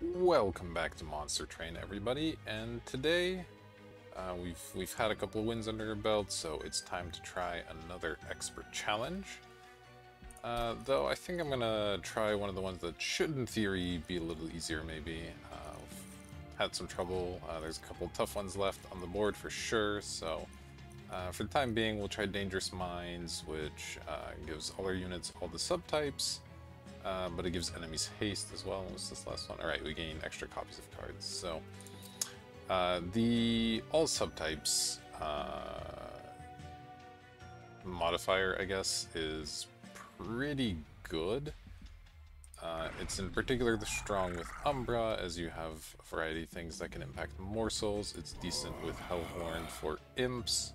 Welcome back to Monster Train, everybody. And today, we've had a couple of wins under our belt, so it's time to try another expert challenge. Though I think I'm gonna try one of the ones that should, in theory, be a little easier. Maybe I've had some trouble. There's a couple tough ones left on the board for sure. So for the time being, we'll try Dangerous Minds, which gives all our units all the subtypes. But it gives enemies haste as well. What's this last one? Alright, we gain extra copies of cards. So, the all subtypes modifier, I guess, is pretty good. It's in particular the strong with Umbra, as you have a variety of things that can impact morsels. It's decent with Hellhorn for imps.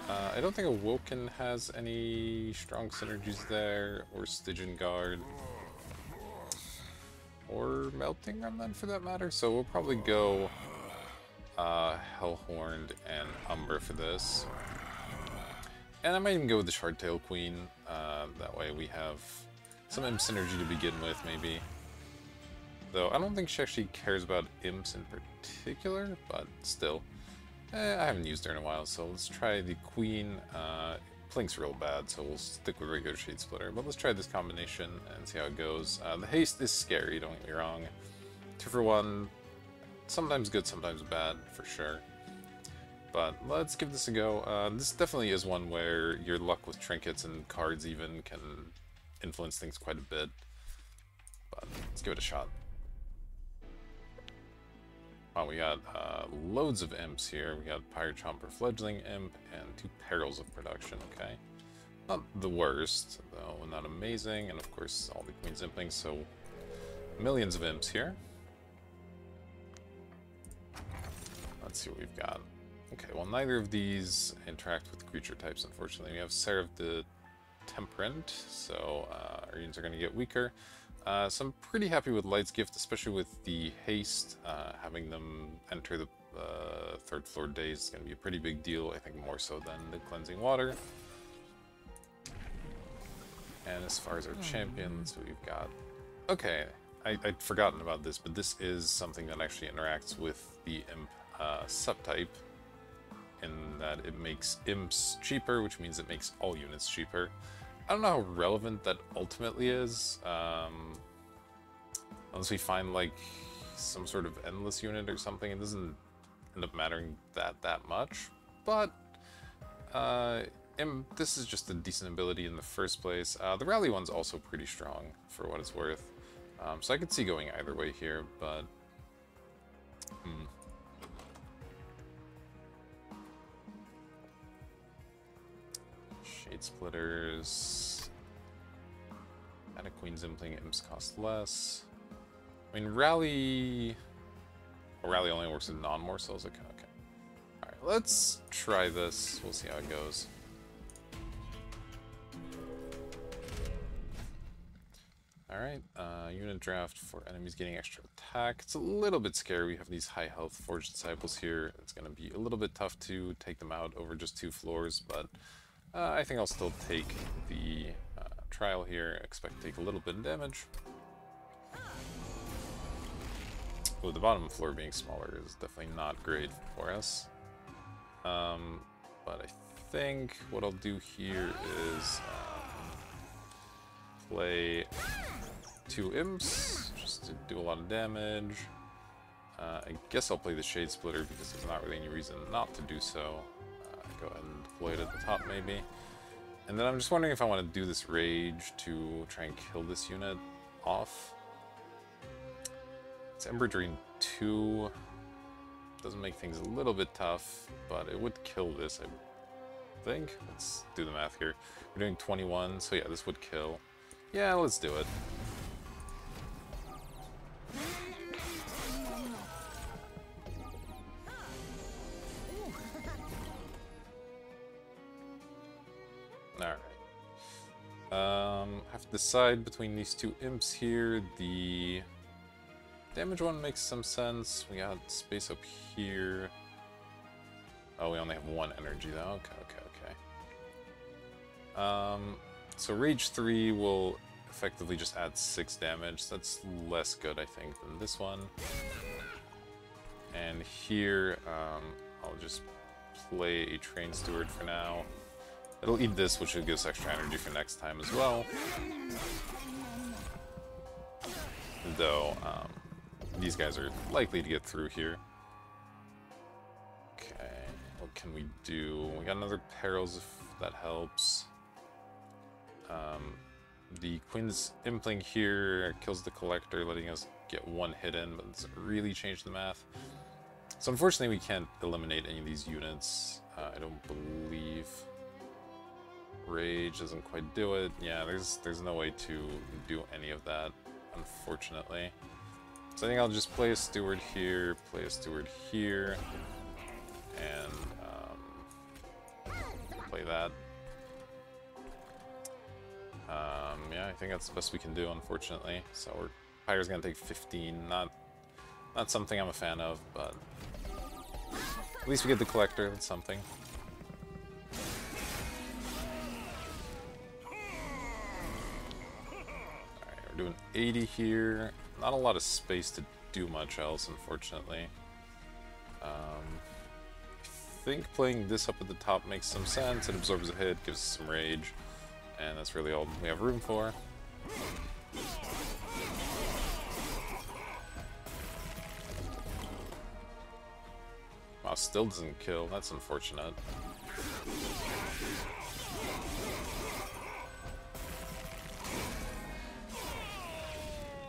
I don't think Awoken has any strong synergies there, or Stygian Guard, or Melting Remnant for that matter, so we'll probably go Hellhorned and Umbra for this. And I might even go with the Shardtail Queen, that way we have some imp synergy to begin with, maybe. Though I don't think she actually cares about imps in particular, but still. I haven't used her in a while, so let's try the Queen. Plink's real bad, so we'll stick with regular Shade Splitter. But let's try this combination and see how it goes. The haste is scary, don't get me wrong. 2 for 1, sometimes good, sometimes bad, for sure. But let's give this a go. This definitely is one where your luck with trinkets and cards even can influence things quite a bit. But let's give it a shot. Oh, we got loads of imps here. We got Pyre Chomper Fledgling Imp and 2 Perils of Production, okay. Not the worst, though not amazing, and of course all the Queen's Imping, so millions of imps here. Let's see what we've got. Okay, well neither of these interact with creature types, unfortunately. We have Seraph the Temperate, so our units are going to get weaker. So I'm pretty happy with Light's Gift, especially with the haste. Having them enter the 3rd floor days is going to be a pretty big deal, I think more so than the Cleansing Water. And as far as our champions, we've got... Okay, I'd forgotten about this, but this is something that actually interacts with the Imp subtype, in that it makes Imps cheaper, which means it makes all units cheaper. I don't know how relevant that ultimately is, unless we find like some sort of endless unit or something. It doesn't end up mattering that much, but this is just a decent ability in the first place. The rally one's also pretty strong for what it's worth, so I could see going either way here, but Shade Splitters and a Queen's Impling. Imps cost less. I mean, Rally... Well, Rally only works with non-morsels. Okay. Alright, let's try this. We'll see how it goes. Alright, unit draft for enemies getting extra attack. It's a little bit scary. We have these high health Forged Disciples here. It's going to be a little bit tough to take them out over just 2 floors, but I think I'll still take the trial here. Expect to take a little bit of damage. Oh, the bottom floor being smaller is definitely not great for us. But I think what I'll do here is play 2 imps, just to do a lot of damage. I guess I'll play the Shade Splitter because there's not really any reason not to do so. Go ahead and deploy it at the top maybe. And then I'm just wondering if I want to do this Rage to try and kill this unit off. It's Ember Drain 2. Doesn't make things a little bit tough, but it would kill this, I think. Let's do the math here. We're doing 21, so yeah, this would kill. Yeah, let's do it. Alright. Have to decide between these 2 imps here. The damage one makes some sense. We got space up here. Oh, we only have 1 energy though. Okay. So Rage 3 will effectively just adds 6 damage. That's less good, I think, than this one. And here, I'll just play a Train Steward for now. It'll eat this, which will give us extra energy for next time as well. Though, these guys are likely to get through here. Okay, what can we do? We got another Perils if that helps. The Queen's Impling here kills the Collector, letting us get 1 hit in, but it doesn't really change the math. So unfortunately we can't eliminate any of these units. I don't believe. Rage doesn't quite do it. Yeah, there's no way to do any of that, unfortunately. So I think I'll just play a Steward here, play a Steward here, and play that. Yeah, I think that's the best we can do, unfortunately. So Pyre's gonna take 15. Not something I'm a fan of, but at least we get the Collector. That's something. Alright, we're doing 80 here. Not a lot of space to do much else, unfortunately. I think playing this up at the top makes some sense. It absorbs a hit, gives us some rage, and that's really all we have room for. Wow, still doesn't kill. That's unfortunate.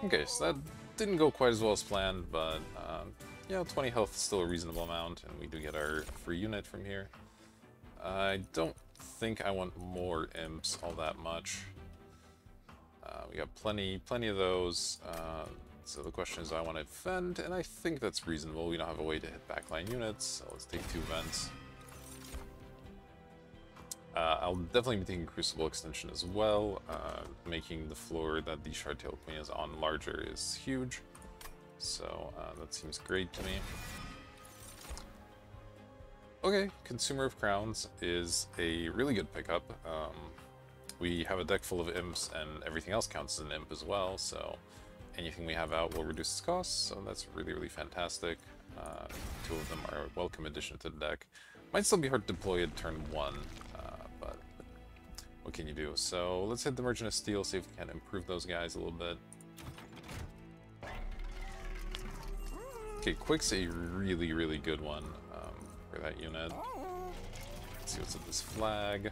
Okay, so that didn't go quite as well as planned, but you know, 20 health is still a reasonable amount, and we do get our free unit from here. I don't think I want more imps all that much. We got plenty of those. So the question is, do I want to defend? And I think that's reasonable. We don't have a way to hit backline units, so let's take 2 vents. I'll definitely be taking Crucible Extension as well. Making the floor that the Shardtail Queen is on larger is huge. So that seems great to me. Okay, Consumer of Crowns is a really good pickup. We have a deck full of imps, and everything else counts as an imp as well, so anything we have out will reduce its costs, so that's really fantastic. 2 of them are a welcome addition to the deck. Might still be hard to deploy at turn 1, but what can you do? So let's hit the Merchant of Steel, see if we can improve those guys a little bit. Okay, Quick's a really good one for that unit. Let's see what's at this flag.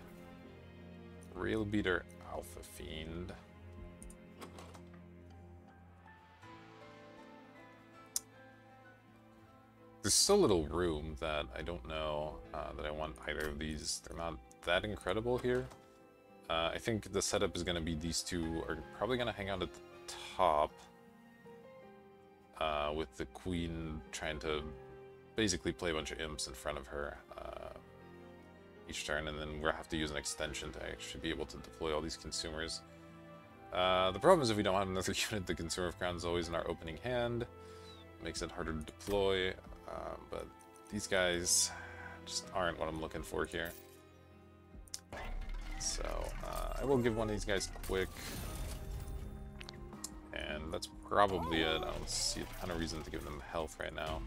Railbeater Alpha Fiend. There's so little room that I don't know that I want either of these. They're not that incredible here. I think the setup is going to be these 2 are probably going to hang out at the top. With the Queen trying to basically play a bunch of imps in front of her each turn, and then we'll have to use an extension to actually be able to deploy all these consumers. The problem is if we don't have another unit, the Consumer of Crowns is always in our opening hand. Makes it harder to deploy, but these guys just aren't what I'm looking for here. So I will give one of these guys Quick. And that's probably it. I don't see a ton of reason to give them health right now.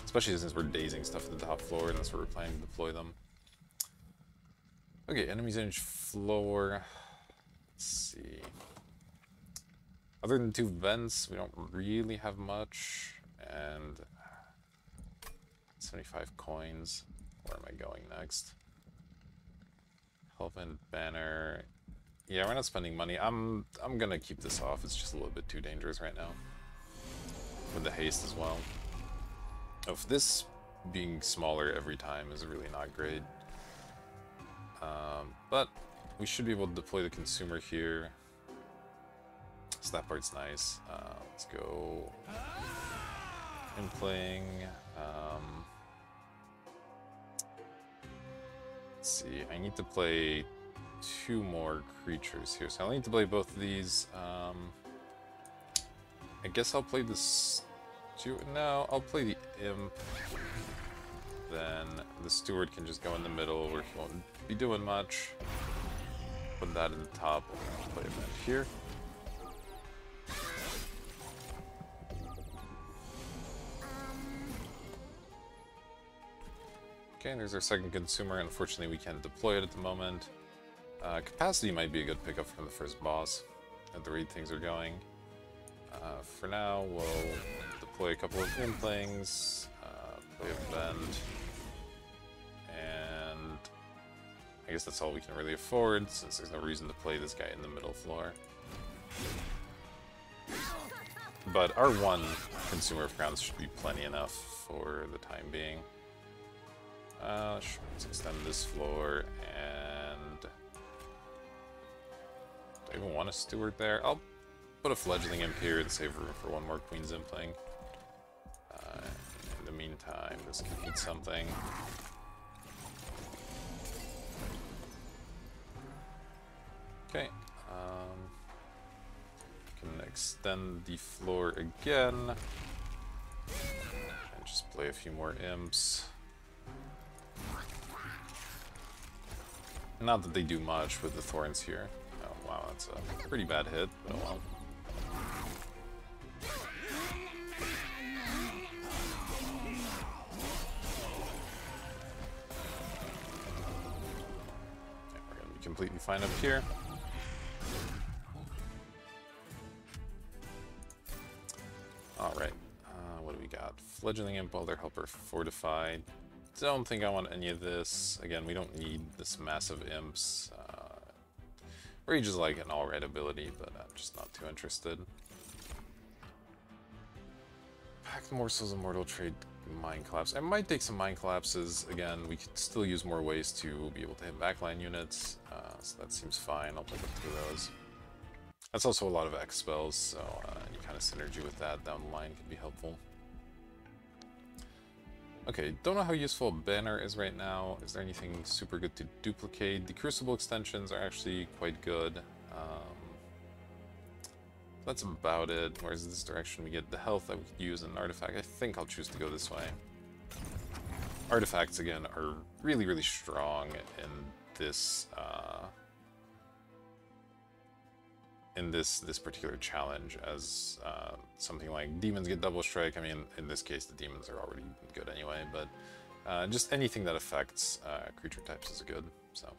Especially since we're dazing stuff at the top floor, and that's where we're planning to deploy them. Okay, enemies in floor. Let's see. Other than 2 vents, we don't really have much. And 75 coins. Where am I going next? Hellbent Banner. Yeah, we're not spending money. I'm gonna keep this off. It's just a little bit too dangerous right now. With the haste as well. Oh, this being smaller every time is really not great. But we should be able to deploy the Consumer here. So that part's nice. Let's go in playing. Let's see, I need to play 2 more creatures here, so I'll need to play both of these. I guess I'll play this. No, I'll play the Imp. Then the Steward can just go in the middle where he won't be doing much. Put that in the top. I'll play a vent here. Okay, there's our second consumer. Unfortunately, we can't deploy it at the moment. Capacity might be a good pickup from the first boss at the rate things are going. For now, we'll deploy a couple of implings, play a vent, and I guess that's all we can really afford, since there's no reason to play this guy in the middle floor. But our one consumer of crowns should be plenty enough for the time being. Sure, let's extend this floor, and do I even want a steward there? I'll put a fledgling imp here to save room for one more Queen's Impling. In the meantime, this could need something. Okay, can extend the floor again, and just play a few more imps. Not that they do much with the thorns here. Oh wow, that's a pretty bad hit, but oh well. Okay, we're gonna be completely fine up here. Alright, what do we got? Fledgling Imp, Elder Helper, Fortified. Don't think I want any of this. Again, we don't need this massive imps. Rage is like an alright ability, but I'm just not too interested. Pack the Morsels, Immortal, trade Mind Collapse. I might take some Mind Collapses. Again, we could still use more ways to be able to hit backline units, so that seems fine. I'll pick up 2 of those. That's also a lot of X spells, so any kind of synergy with that down the line could be helpful. Okay, don't know how useful a banner is right now. Is there anything super good to duplicate? The Crucible extensions are actually quite good. That's about it. Whereas this direction we get the health that we could use in an artifact. I think I'll choose to go this way. Artifacts, again, are really, really strong in this particular challenge, as something like demons get double strike. I mean, in this case, the demons are already good anyway, but just anything that affects creature types is good. So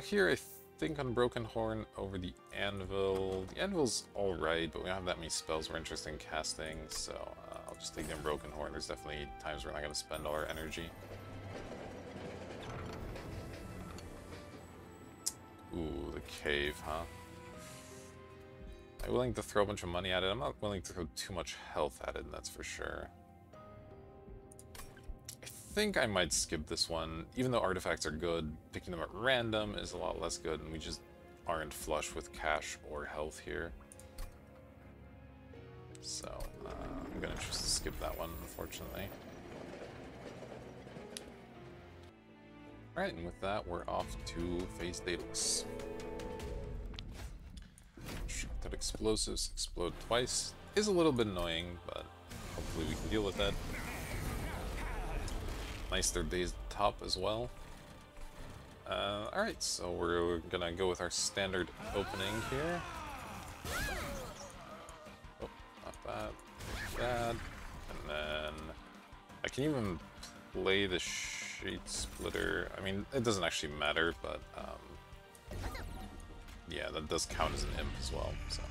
here, I think on Broken Horn over the Anvil. The Anvil's alright, but we don't have that many spells we're interested in casting, so I'll just take the Broken Horn. There's definitely times we're not going to spend all our energy. Ooh, the cave, huh? I'm willing to throw a bunch of money at it. I'm not willing to throw too much health at it, that's for sure. I think I might skip this one. Even though artifacts are good, picking them at random is a lot less good, and we just aren't flush with cash or health here. So, I'm gonna just skip that one, unfortunately. Alright, and with that, we're off to face Daedalus. That explosives explode twice is a little bit annoying, but hopefully we can deal with that. Nice third day's top as well. Alright, so we're gonna go with our standard opening here. Oh, not bad. Like that. And then I can even play the Shade Splitter. I mean, it doesn't actually matter, but yeah, that does count as an imp as well, so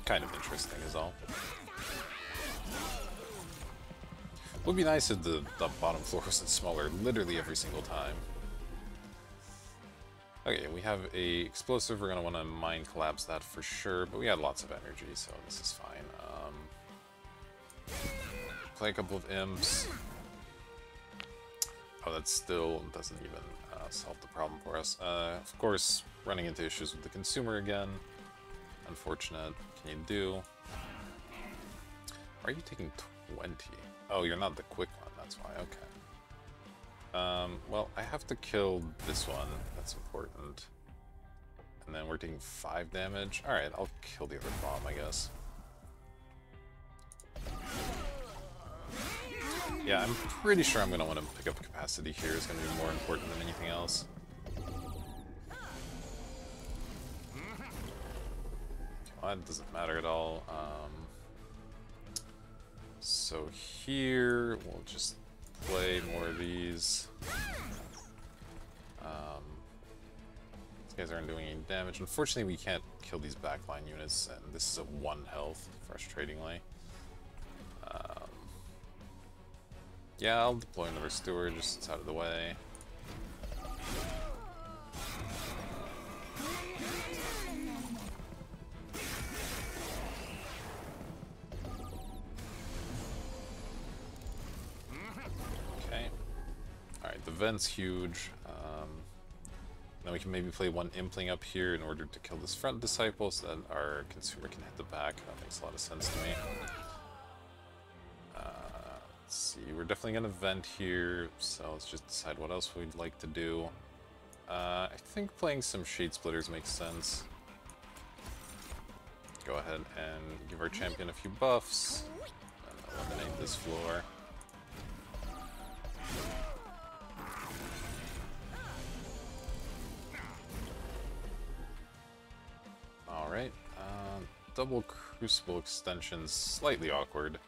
kind of interesting is all. Would be nice if the bottom floor wasn't smaller literally every single time. Okay, we have a explosive. We're gonna want to Mind Collapse that for sure, but we had lots of energy, so this is fine. Play a couple of imps. Oh, that still doesn't even solve the problem for us. Of course, running into issues with the consumer again. Unfortunate. Can you do? Are you taking 20? Oh, you're not the quick one, that's why, okay. Well, I have to kill this one, that's important. And then we're taking 5 damage. Alright, I'll kill the other bomb, I guess. Yeah, I'm pretty sure I'm going to want to pick up capacity here. It's going to be more important than anything else. Well, that doesn't matter at all. So here, we'll just play more of these. These guys aren't doing any damage. Unfortunately, we can't kill these backline units, and this is a 1 health, frustratingly. Yeah, I'll deploy another steward just it's out of the way. Okay. Alright, the vent's huge. Now we can maybe play one Impling up here in order to kill this front disciple so that our consumer can hit the back. That makes a lot of sense to me. Let's see, we're definitely going to vent here, so let's just decide what else we'd like to do. I think playing some Shade Splitters makes sense. Go ahead and give our champion a few buffs, and eliminate this floor. Alright, double Crucible extensions, slightly awkward.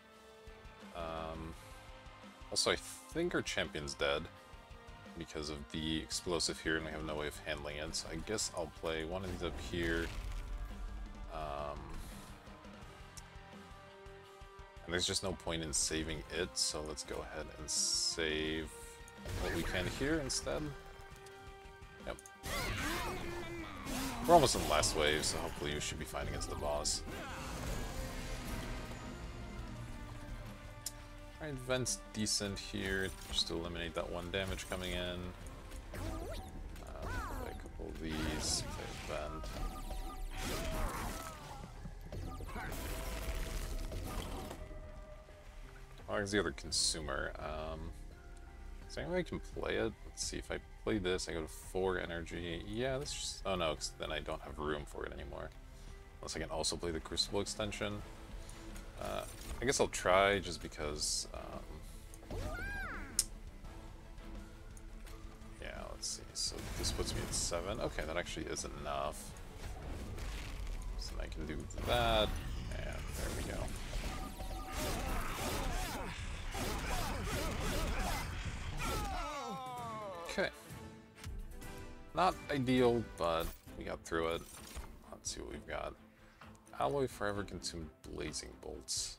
Also, I think our champion's dead because of the explosive here, and we have no way of handling it, so I guess I'll play one of these up here. And there's just no point in saving it, so let's go ahead and save what we can here instead. Yep. We're almost in the last wave, so hopefully we should be fine against the boss. Alright, Vent's decent here, just to eliminate that 1 damage coming in. Play a couple of these, play a Vent. Oh, there's the other consumer. Is there any way I can play it? Let's see, if I play this, I go to 4 energy. Yeah, this just... Oh no, because then I don't have room for it anymore. Unless I can also play the Crucible extension. I guess I'll try, just because... yeah, let's see. So this puts me at 7. Okay, that actually is enough. So then I can do that, and there we go. Okay. Not ideal, but we got through it. Let's see what we've got. Alloy Forever Consumed Blazing Bolts.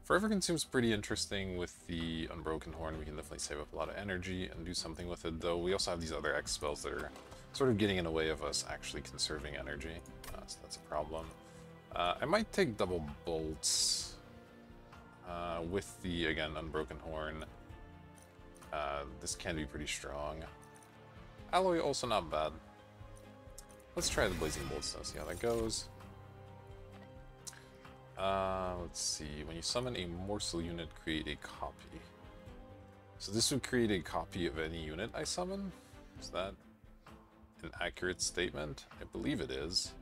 Forever Consume's pretty interesting with the Unbroken Horn. We can definitely save up a lot of energy and do something with it, though we also have these other X spells that are sort of getting in the way of us actually conserving energy. So that's a problem. I might take double bolts with the, again, Unbroken Horn. This can be pretty strong. Alloy also not bad. Let's try the Blazing Bolts though, see how that goes. Let's see, when you summon a Morsel unit, create a copy. So this would create a copy of any unit I summon? Is that an accurate statement? I believe it is.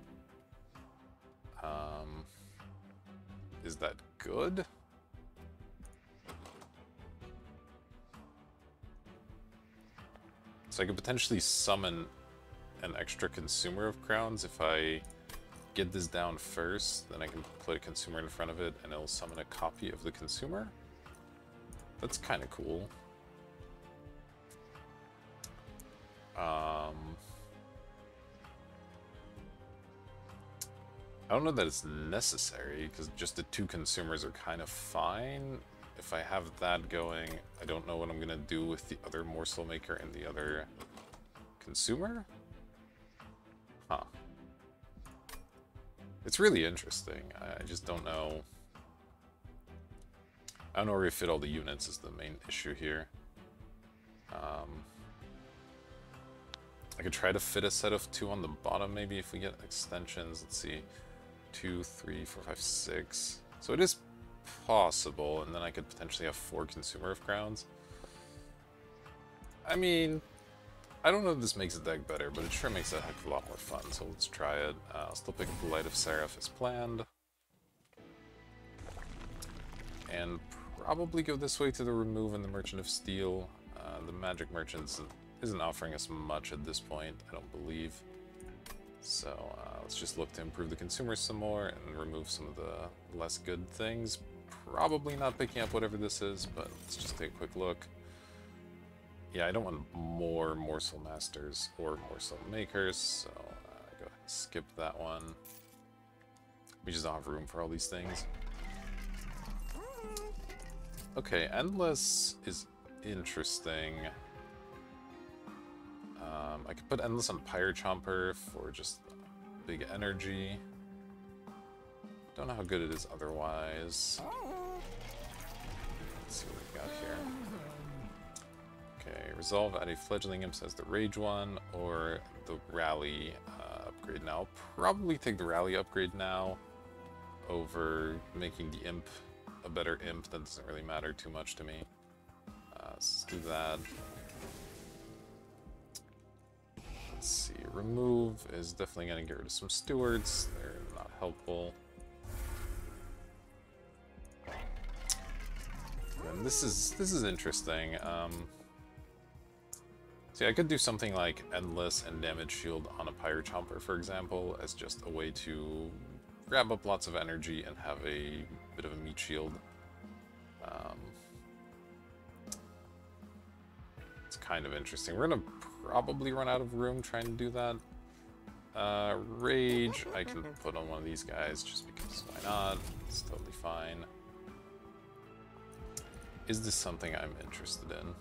Is that good? So I could potentially summon an extra consumer of crowns if I get this down first, then I can put a consumer in front of it and it'll summon a copy of the consumer. That's kind of cool. I don't know that it's necessary, because just the 2 consumers are kind of fine. If I have that going, I don't know what I'm going to do with the other Morsel Maker and the other consumer? Huh. It's really interesting. I just don't know. I don't know where we fit all the units is the main issue here. I could try to fit a set of 2 on the bottom maybe if we get extensions. Let's see. 2, 3, 4, 5, 6. So it is possible, and then I could potentially have 4 Consumer of Crowns. I mean, I don't know if this makes the deck better, but it sure makes it a heck of a lot more fun, so let's try it. I'll still pick up the Light of Seraph as planned. And probably go this way to the Remove and the Merchant of Steel. The Magic Merchant isn't offering us much at this point, I don't believe. So let's let's just look to improve the consumer some more and remove some of the less good things. Probably not picking up whatever this is, but let's just take a quick look. Yeah, I don't want more Morsel Masters or Morsel Makers, so go ahead and skip that one. We just don't have room for all these things. Okay, Endless is interesting. I could put Endless on Pyre Chomper for just big energy. Don't know how good it is otherwise. Let's see what we got here. Okay, Resolve add a Fledgling Imp as the Rage one, or the Rally upgrade now. I'll probably take the Rally upgrade now over making the Imp a better Imp. That doesn't really matter too much to me. Let's do that. Let's see, Remove is definitely going to get rid of some Stewards. They're not helpful. And this is interesting. See, I could do something like Endless and Damage Shield on a Pyre Chomper, for example, as just a way to grab up lots of energy and have a bit of a meat shield. It's kind of interesting. We're gonna probably run out of room trying to do that. Rage, I can put on one of these guys just because why not? It's totally fine. Is this something I'm interested in?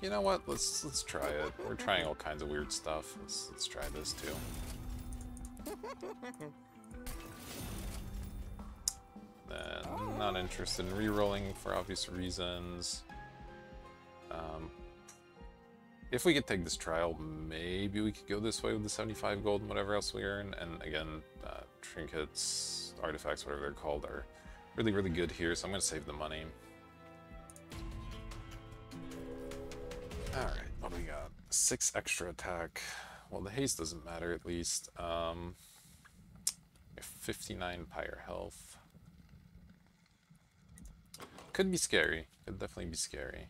You know what? Let's try it. We're trying all kinds of weird stuff. Let's try this too. Then not interested in re-rolling for obvious reasons. If we could take this trial, maybe we could go this way with the 75 gold and whatever else we earn. And again, trinkets, artifacts, whatever they're called, are really, really good here, so I'm going to save the money. Alright, what do we got? 6 extra attack. Well, the haste doesn't matter, at least. 59 pyre health. Could be scary. Could definitely be scary.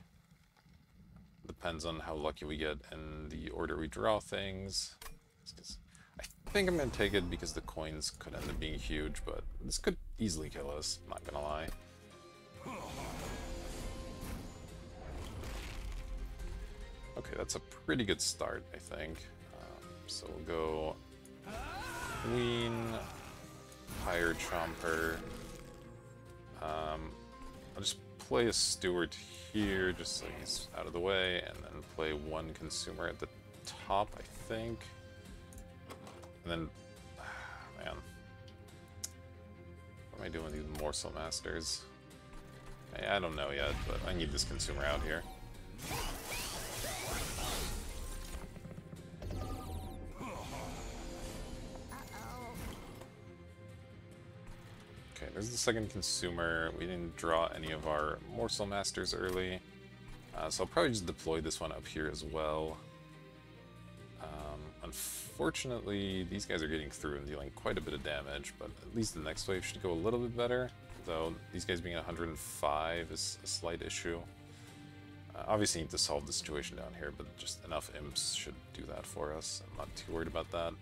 Depends on how lucky we get and the order we draw things. I think I'm going to take it because the coins could end up being huge, but this could easily kill us, not going to lie. Okay, that's a pretty good start, I think. So we'll go Queen, Pyre Chomper. I'll just play a Steward here, just so he's out of the way, and then play one Consumer at the top, I think. And then, man, what am I doing with these Morsel Masters? I don't know yet, but I need this Consumer out here. Okay, there's the second Consumer. We didn't draw any of our Morsel Masters early, so I'll probably just deploy this one up here as well. Unfortunately, these guys are getting through and dealing quite a bit of damage, but at least the next wave should go a little bit better, though these guys being 105 is a slight issue. Obviously need to solve the situation down here, but just enough imps should do that for us. I'm not too worried about that.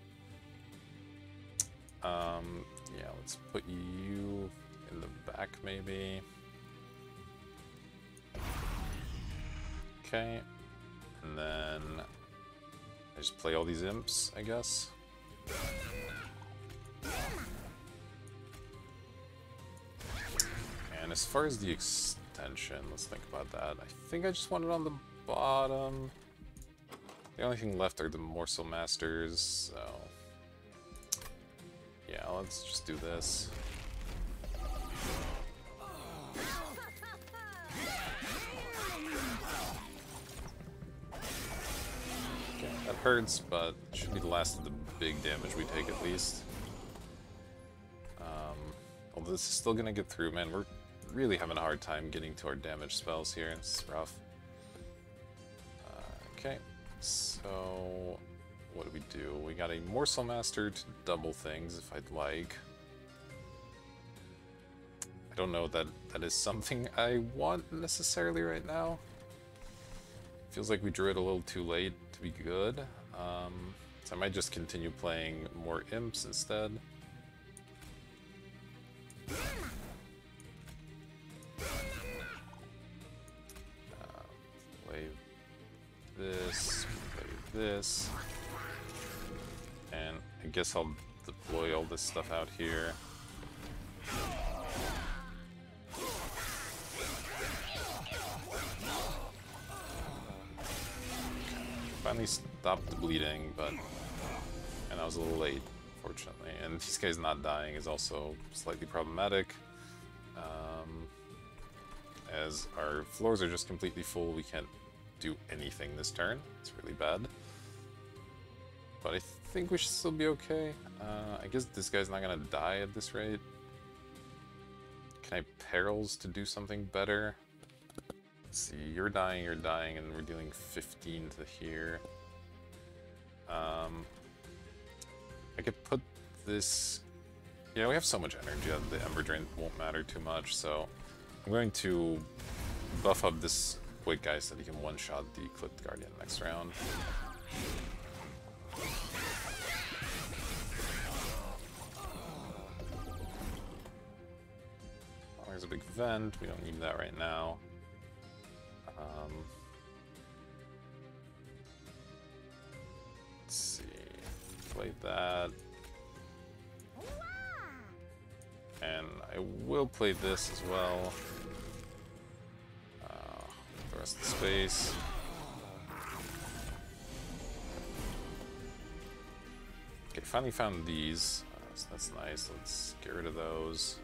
Yeah, let's put you in the back, maybe. Okay, and then I just play all these imps, I guess. And as far as the extension, let's think about that. I think I just want it on the bottom. The only thing left are the Morsel Masters, so yeah, let's just do this. Okay, that hurts, but should be the last of the big damage we take at least. Although this is still gonna get through, man. We're really having a hard time getting to our damage spells here. It's rough. Okay, so what do we do? We got a Morsel Master to double things if I'd like. I don't know what that that is something I want necessarily right now. Feels like we drew it a little too late to be good. So I might just continue playing more imps instead. Play this, and I guess I'll deploy all this stuff out here. Finally stopped the bleeding, and I was a little late, fortunately. And these guys not dying is also slightly problematic, as our floors are just completely full. We can't do anything this turn. It's really bad. But I think we should still be okay. I guess this guy's not gonna die at this rate. Can I perils to do something better? Let's see, you're dying, and we're dealing 15 to here. I could put this... Yeah, we have so much energy that the Ember Drain won't matter too much, so I'm going to buff up this quick guy so that he can one-shot the Clipped Guardian next round. Oh, there's a big vent, we don't need that right now. Let's see, play that. And I will play this as well. The rest of the space. Okay, finally found these. So that's nice. Let's get rid of those.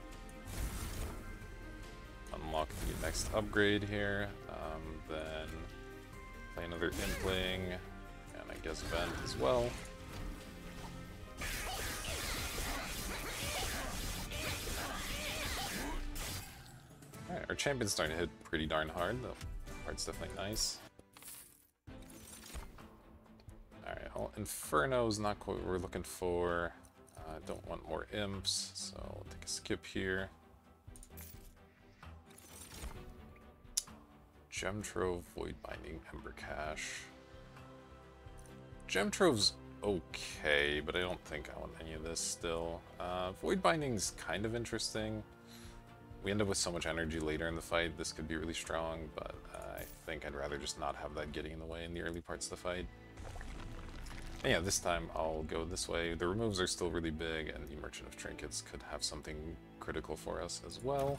Unlock the next upgrade here. Then play another Impling. And I guess Vent as well. Alright, our champion's starting to hit pretty darn hard. The part's definitely nice. Alright, well, Inferno's not quite what we're looking for. I don't want more imps, so we'll take a skip here. Gem Trove, Void Binding, Ember Cache. Gem Trove's okay, but I don't think I want any of this still. Void Binding's kind of interesting. We end up with so much energy later in the fight, this could be really strong, but I think I'd rather just not have that getting in the way in the early parts of the fight. And yeah, this time I'll go this way. The removes are still really big, and the Merchant of Trinkets could have something critical for us as well.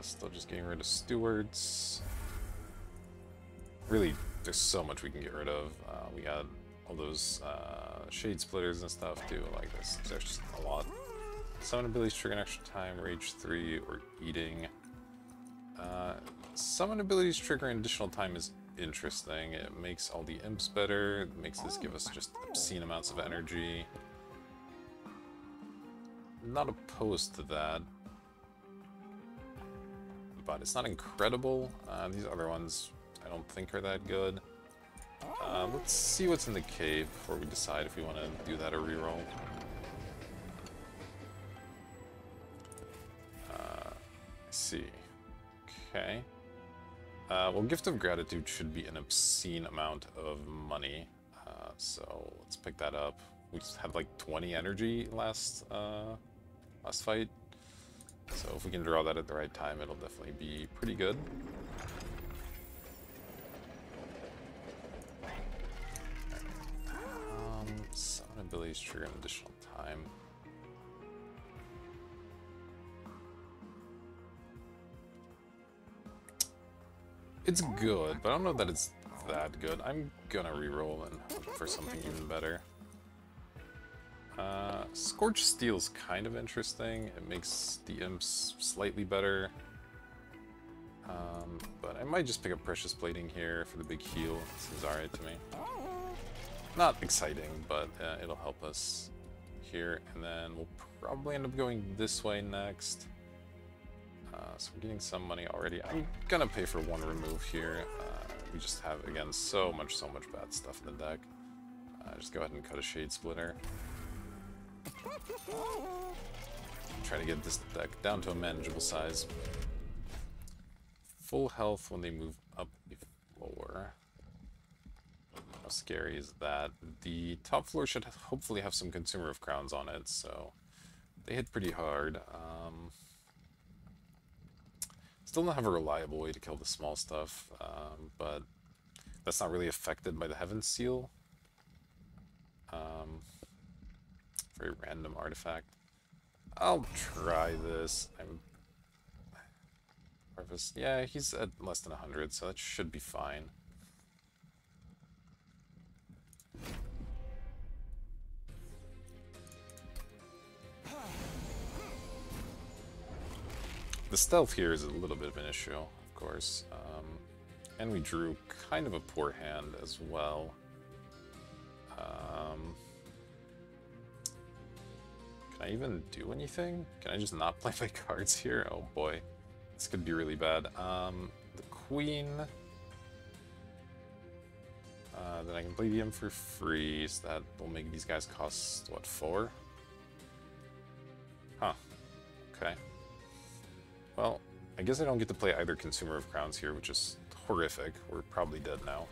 Still just getting rid of Stewards. Really, there's so much we can get rid of. We got all those Shade Splitters and stuff too, like this. There's just a lot. Summon abilities trigger an extra time, Rage 3, or Eating. Summon abilities trigger an additional time is interesting. It makes all the imps better, it makes this give us just obscene amounts of energy. Not opposed to that, but it's not incredible. These other ones I don't think are that good. Let's see what's in the cave before we decide if we want to do that or reroll. Let's see. Okay. Well, Gift of Gratitude should be an obscene amount of money. So let's pick that up. We just had like 20 energy last fight. So if we can draw that at the right time, it'll definitely be pretty good. Summon abilities trigger an additional time. It's good, but I don't know that it's that good. I'm gonna reroll and hope for something even better. Scorched Steel's kind of interesting. It makes the imps slightly better. But I might just pick up Precious Plating here for the big heal. Seems alright to me. Not exciting, but it'll help us here. And then we'll probably end up going this way next. So we're getting some money already. I'm gonna pay for one remove here. We just have, again, so much bad stuff in the deck. Just go ahead and cut a Shade Splitter. try to get this deck down to a manageable size. Full health when they move up a floor. How scary is that? The top floor should hopefully have some Consumer of Crowns on it, so they hit pretty hard. Still don't have a reliable way to kill the small stuff, but that's not really affected by the Heaven Seal. Very random artifact. I'll try this. Yeah, he's at less than 100, so that should be fine. The stealth here is a little bit of an issue, of course. And we drew kind of a poor hand as well. Can I even do anything? Can I just not play my cards here? Oh boy. This could be really bad. The Queen. Then I can play the M for free, so that will make these guys cost, what, 4? Huh. Okay. Well, I guess I don't get to play either Consumer of Crowns here, which is horrific. We're probably dead now.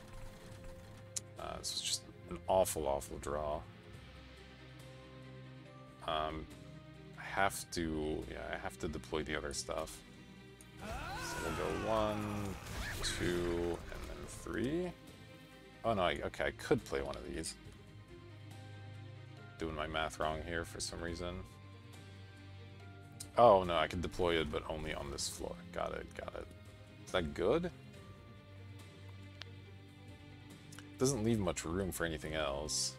This is just an awful, awful draw. I have to deploy the other stuff. So we'll go 1, 2, and then 3. Oh no, okay, I could play one of these. Doing my math wrong here for some reason. Oh no, I can deploy it, but only on this floor. Got it, got it. Is that good? Doesn't leave much room for anything else.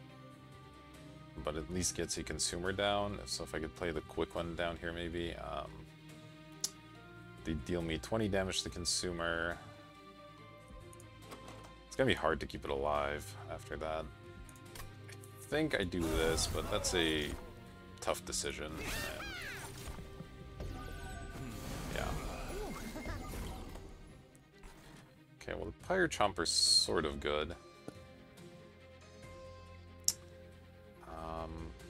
But at least gets a consumer down. So if I could play the quick one down here maybe. They deal me 20 damage to consumer. It's gonna be hard to keep it alive after that. I think I do this, but that's a tough decision. And yeah. Okay, well the Pyre Chomper's sort of good.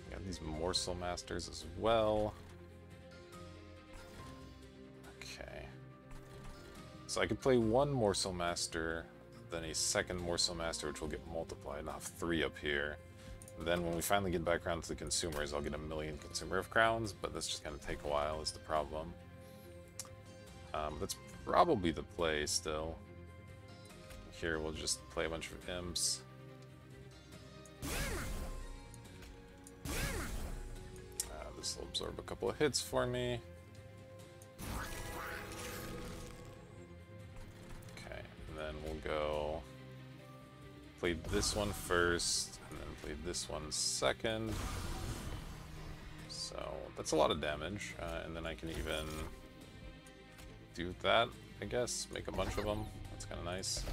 We have these Morsel Masters as well. Okay. So I could play one Morsel Master, then a second Morsel Master, which will get multiplied. I'll have 3 up here. Then when we finally get back around to the consumers, I'll get 1,000,000 Consumer of Crowns, but that's just going to take a while is the problem. That's probably the play still. Here we'll just play a bunch of imps. This will absorb a couple of hits for me. Okay, and then we'll go play this one first, and then play this one second. So that's a lot of damage, and then I can even do that, I guess, make a bunch of them. That's kind of nice.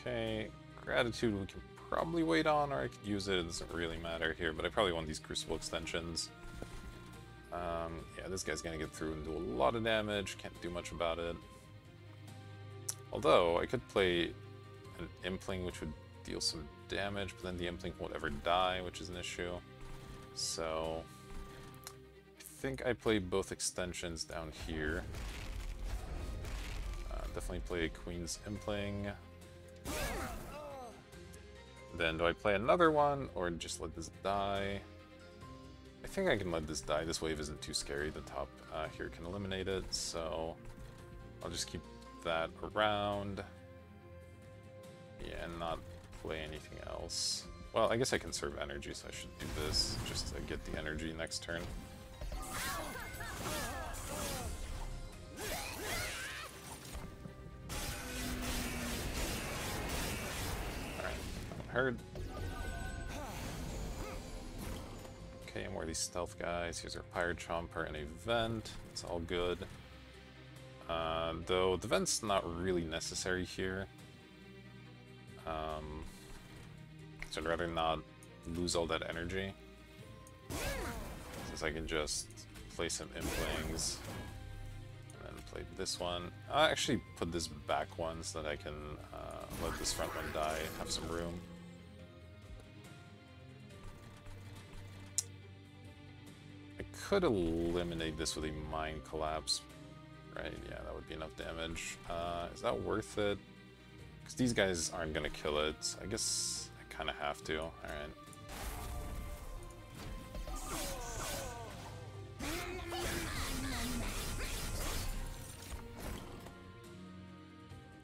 Okay, Gratitude we can probably wait on, or I could use it, it doesn't really matter here, but I probably want these Crucible extensions. Yeah, this guy's gonna get through and do a lot of damage, can't do much about it. Although, I could play an Impling which would deal some damage, but then the Impling won't ever die, which is an issue. So, I think I play both extensions down here. Definitely play Queen's Impling. Then do I play another one, or just let this die? I think I can let this die. This wave isn't too scary. The top here can eliminate it, so I'll just keep that around. Yeah, and not play anything else. Well, I guess I conserve energy, so I should do this just to get the energy next turn. Heard. Okay, and more of these stealth guys. Here's our Pyre Chomper and a Vent. It's all good. Though the Vent's not really necessary here. So I'd rather not lose all that energy. Since I can just play some Implings. play this one. I'll actually put this back one so that I can let this front one die and have some room. I could eliminate this with a Mind Collapse, right? Yeah, that would be enough damage. Is that worth it? Because these guys aren't going to kill it, so I guess I kind of have to. Alright.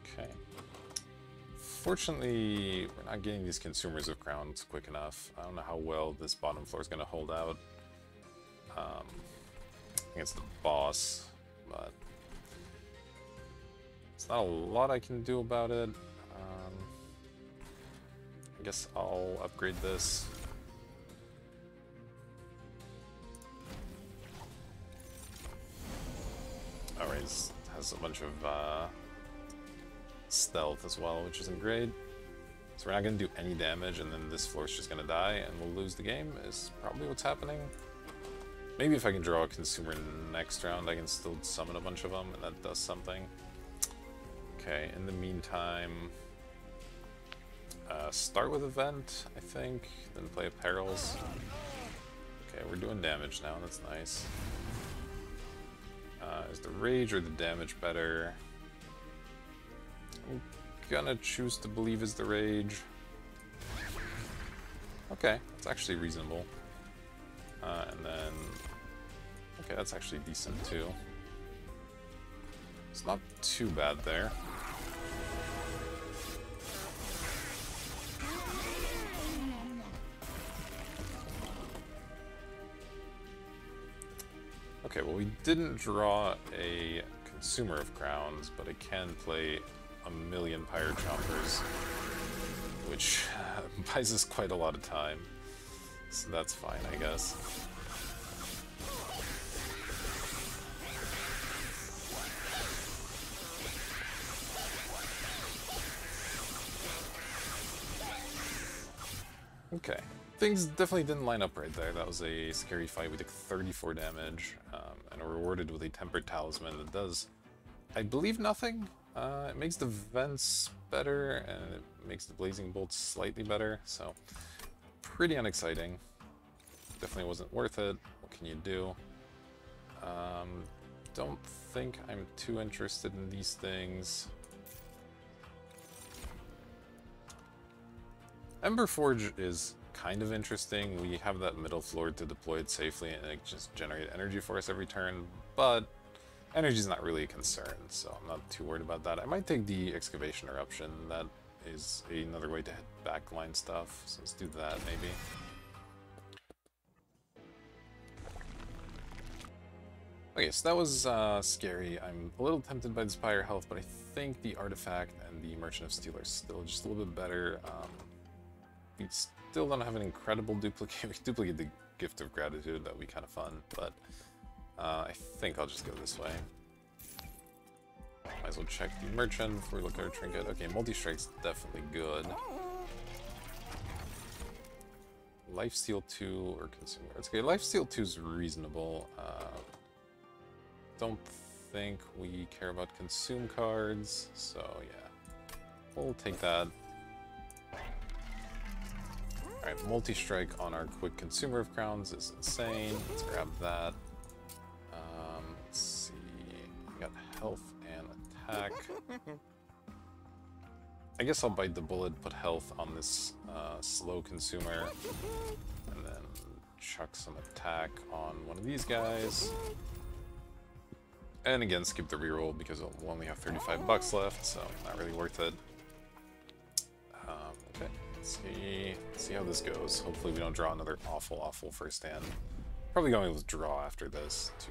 Okay. Fortunately, we're not getting these consumers of crowns quick enough. I don't know how well this bottom floor is going to hold out against the boss, but it's not a lot I can do about it. I guess I'll upgrade this. Alright, this has a bunch of stealth as well, which isn't great. So we're not going to do any damage, and then this floor's just going to die, and we'll lose the game, is probably what's happening. Maybe if I can draw a consumer next round, I can still summon a bunch of them, and that does something. Okay, in the meantime, start with Event, I think, then play a Perils. Okay, we're doing damage now, that's nice. Is the Rage or the damage better? I'm gonna choose to believe is the Rage. Okay, that's actually reasonable. And then... okay, that's actually decent too. It's not too bad there. Okay, well we didn't draw a consumer of crowns, but I can play a million Pyre Chompers, which buys us quite a lot of time. So that's fine, I guess. Okay. Things definitely didn't line up right there. That was a scary fight. We took 34 damage, and are rewarded with a Tempered Talisman that does, I believe, nothing. It makes the vents better, and it makes the Blazing Bolts slightly better, so pretty unexciting. Definitely wasn't worth it. What can you do? Don't think I'm too interested in these things. Ember Forge is kind of interesting. We have that middle floor to deploy it safely, and it just generates energy for us every turn, but energy is not really a concern, so I'm not too worried about that. I might take the Excavation Eruption. That is another way to hit backline stuff, so let's do that maybe. Okay, so that was scary. I'm a little tempted by the Spire Health, but I think the Artifact and the Merchant of Steel are still just a little bit better. We still don't have an incredible duplicate. We duplicate the Gift of Gratitude, that would be kind of fun, but I think I'll just go this way. Might as well check the Merchant before we look at our Trinket. Okay, Multi-Strike's definitely good. Lifesteal 2 or Consumer. Okay, Lifesteal 2 is reasonable. Don't think we care about Consume cards, so yeah. We'll take that. Alright, Multi-Strike on our quick Consumer of Crowns is insane. Let's grab that. Let's see. We got health and attack. I guess I'll bite the bullet, put health on this slow Consumer, and then chuck some attack on one of these guys. And again, skip the reroll because we'll only have 35 bucks left, so not really worth it. Okay, let's see how this goes. Hopefully we don't draw another awful first hand. Probably going with draw after this to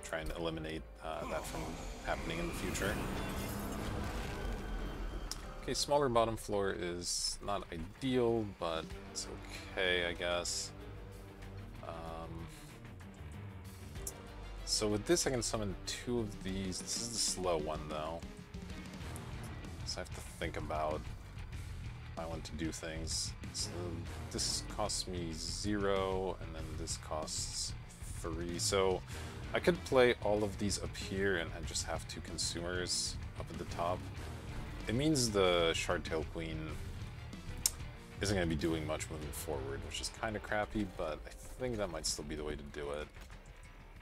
try and eliminate that from happening in the future. Okay, smaller bottom floor is not ideal, but it's okay, I guess. So with this I can summon 2 of these. This is the slow one though, so I have to think about how I want to do things. So this costs me 0, and then this costs 3. So I could play all of these up here and just have 2 consumers up at the top. It means the Shardtail Queen isn't going to be doing much moving forward, which is kind of crappy, but I think that might still be the way to do it.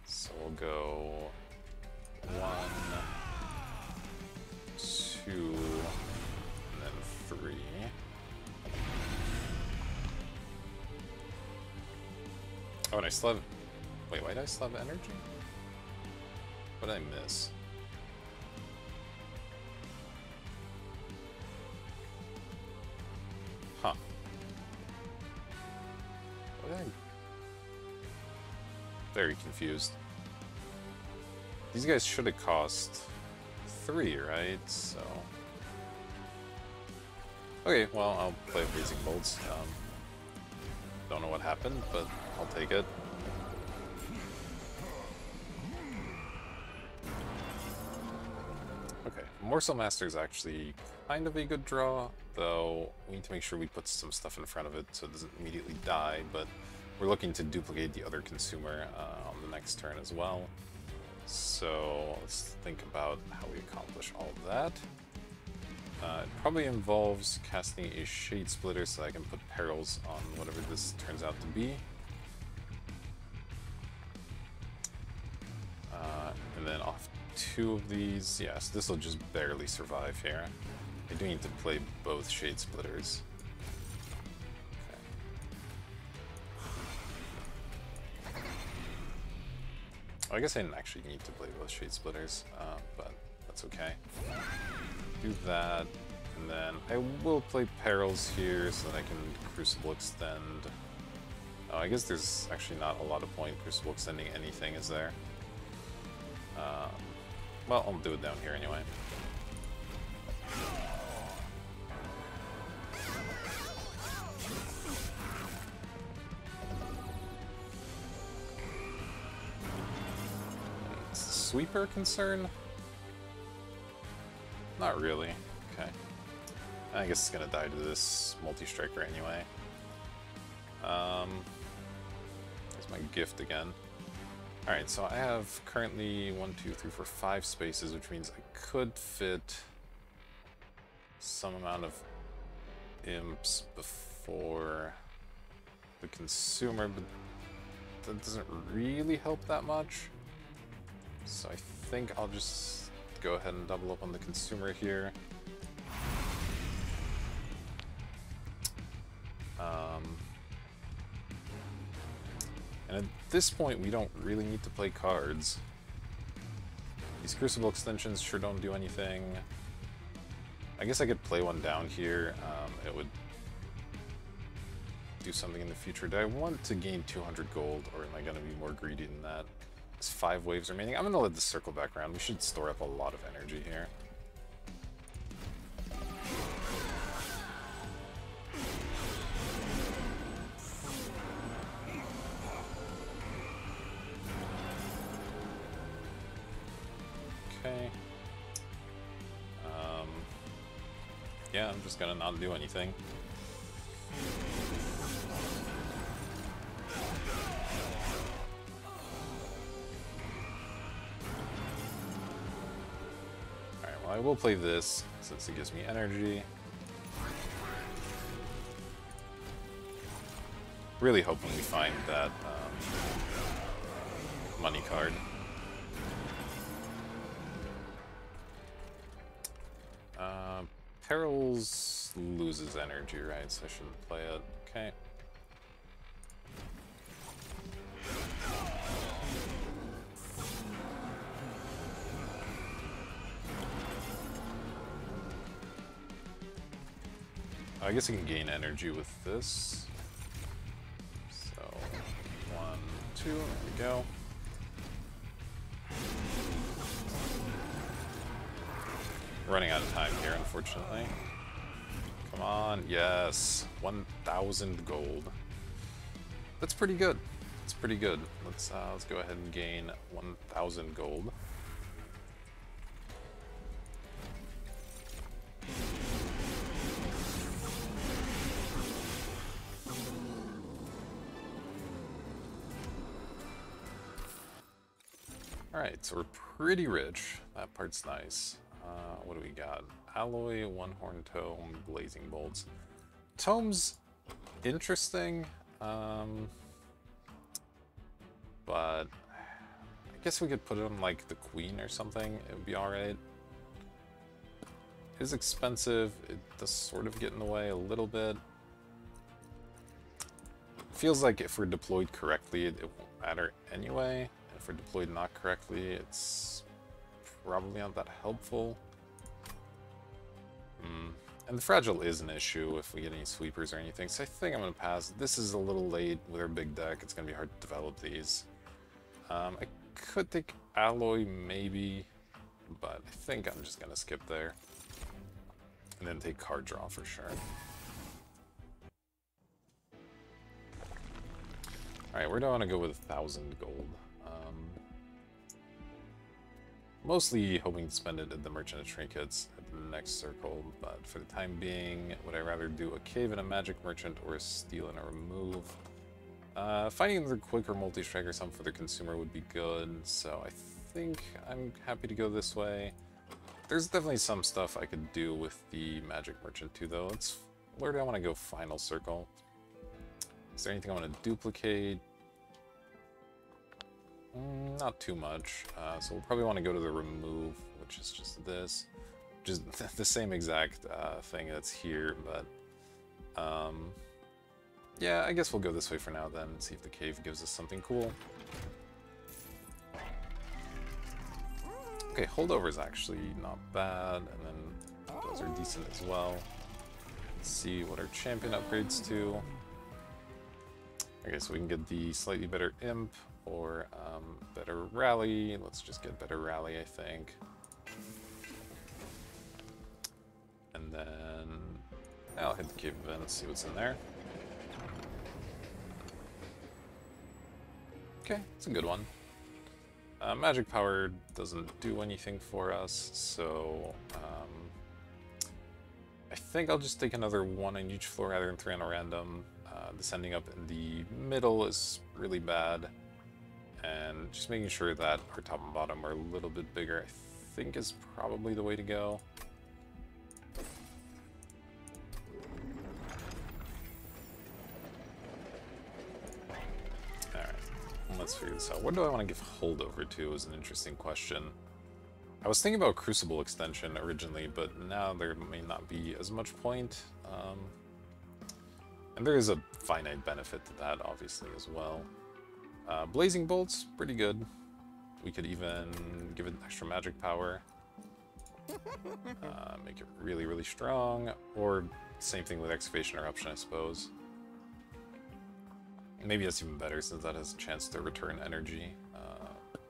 So we'll go 1, 2, and then 3. Oh, and I still have... Wait, why did I still have energy? What did I miss? Huh. What did I... Very confused. These guys should have cost 3, right? So... Okay, well, I'll play Blazing Bolts. Don't know what happened, but I'll take it. Okay, Morsel Master is actually kind of a good draw, though we need to make sure we put some stuff in front of it so it doesn't immediately die, but we're looking to duplicate the other consumer on the next turn as well. So let's think about how we accomplish all of that. It probably involves casting a Shade Splitter so I can put Perils on whatever this turns out to be. And then off 2 of these. Yes, this will just barely survive here. I do need to play both Shade Splitters. Okay. Oh, I guess I didn't actually need to play both Shade Splitters, but that's okay. Do that, and then I will play Perils here so that I can Crucible Extend. Oh, I guess there's actually not a lot of point Crucible Extending anything, is there? Well, I'll do it down here anyway. Is the Sweeper a concern? Not really. Okay. I guess it's gonna die to this multi-striker anyway. There's my gift again. Alright, so I have currently 1, 2, 3, 4, 5 spaces, which means I could fit some amount of imps before the consumer, but that doesn't really help that much. So I think I'll just go ahead and double up on the consumer here. And at this point, we don't really need to play cards. These Crucible extensions sure don't do anything. I guess I could play one down here. It would do something in the future. Do I want to gain 200 gold, or am I going to be more greedy than that? There's 5 waves remaining. I'm going to let this circle back around. We should store up a lot of energy here. Okay. Yeah, I'm just gonna not do anything. Alright, well I will play this since it gives me energy. Really hoping we find that money card. Perils loses energy, right? So I shouldn't play it. Okay. I guess I can gain energy with this. So, 1, 2, there we go. Running out of time here, unfortunately. Come on, yes, 1,000 gold. That's pretty good. That's pretty good. Let's go ahead and gain 1,000 gold. Alright, so we're pretty rich. That part's nice. What do we got? Alloy, one horn tome, blazing bolts. Tome's interesting, but I guess we could put it on like the queen or something. It would be alright. It is expensive. It does sort of get in the way a little bit. Feels like if we're deployed correctly, it won't matter anyway. If we're deployed not correctly, it's probably not that helpful. And the fragile is an issue if we get any sweepers or anything, so I think I'm going to pass. This is a little late with our big deck. It's going to be hard to develop these. I could take alloy maybe, but I think I'm just going to skip there. And then take card draw for sure. Alright, where do I want to go with 1,000 gold? Mostly hoping to spend it at the Merchant of Trinkets at the next circle, but for the time being, would I rather do a Cave and a Magic Merchant or a Steal and a Remove? Finding another quick or multi-strike or something for the consumer would be good, so I think I'm happy to go this way. There's definitely some stuff I could do with the Magic Merchant too, though. Where do I want to go final circle? Is there anything I want to duplicate? Not too much. So we'll probably want to go to the remove, which is just this. Which is the same exact thing that's here, but... yeah, I guess we'll go this way for now then, and see if the cave gives us something cool. Okay, holdover is actually not bad, and then those are decent as well. Let's see what our champion upgrades to. Okay, so we can get the slightly better imp, or better rally. Let's just get better rally, I think. And then I'll hit the cave event, see what's in there. Okay, it's a good one. Magic power doesn't do anything for us, so I think I'll just take another one on each floor rather than 3 on a random. This ending up in the middle is really bad, and just making sure that our top and bottom are a little bit bigger, I think is probably the way to go. Alright, let's figure this out. What do I want to give holdover to is an interesting question. I was thinking about Crucible extension originally, but now there may not be as much point. And there is a finite benefit to that, obviously, as well. Blazing Bolt's pretty good. We could even give it extra magic power. Make it really, really strong. Or same thing with Excavation Eruption, I suppose. Maybe that's even better, since that has a chance to return energy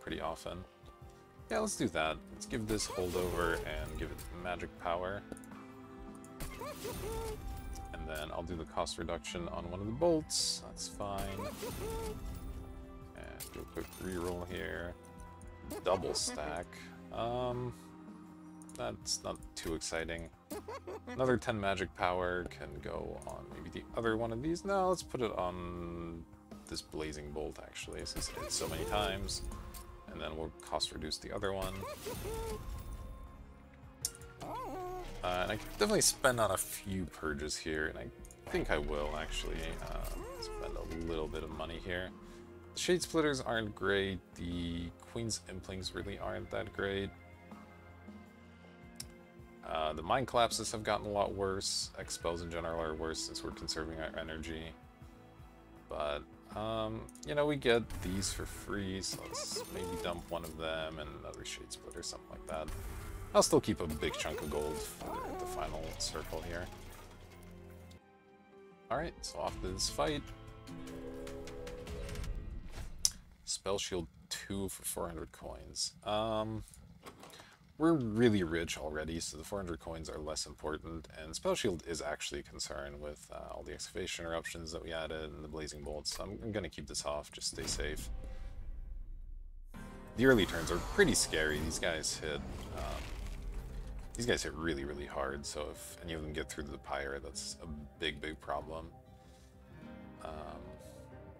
pretty often. Yeah, let's do that. Let's give this holdover and give it magic power. And then I'll do the cost reduction on one of the bolts. That's fine. And do a quick reroll here. Double stack. That's not too exciting. Another 10 magic power can go on maybe the other one of these. No, let's put it on this blazing bolt, actually, since it hit so many times. And then we'll cost reduce the other one. And I can definitely spend on a few purges here, and I think I will, actually, spend a little bit of money here. The Shade Splitters aren't great, the Queen's Implings really aren't that great. The Mind Collapses have gotten a lot worse, Expels in general are worse since we're conserving our energy. But, you know, we get these for free, so let's maybe dump one of them and another Shade Splitter, something like that. I'll still keep a big chunk of gold for the final circle here. Alright, so off to this fight. Spell Shield 2 for 400 coins. We're really rich already, so the 400 coins are less important, and Spell Shield is actually a concern with all the Excavation Eruptions that we added and the Blazing Bolts, so I'm going to keep this off, just stay safe. The early turns are pretty scary. These guys hit really, really hard, so if any of them get through to the Pyre, that's a big, big problem.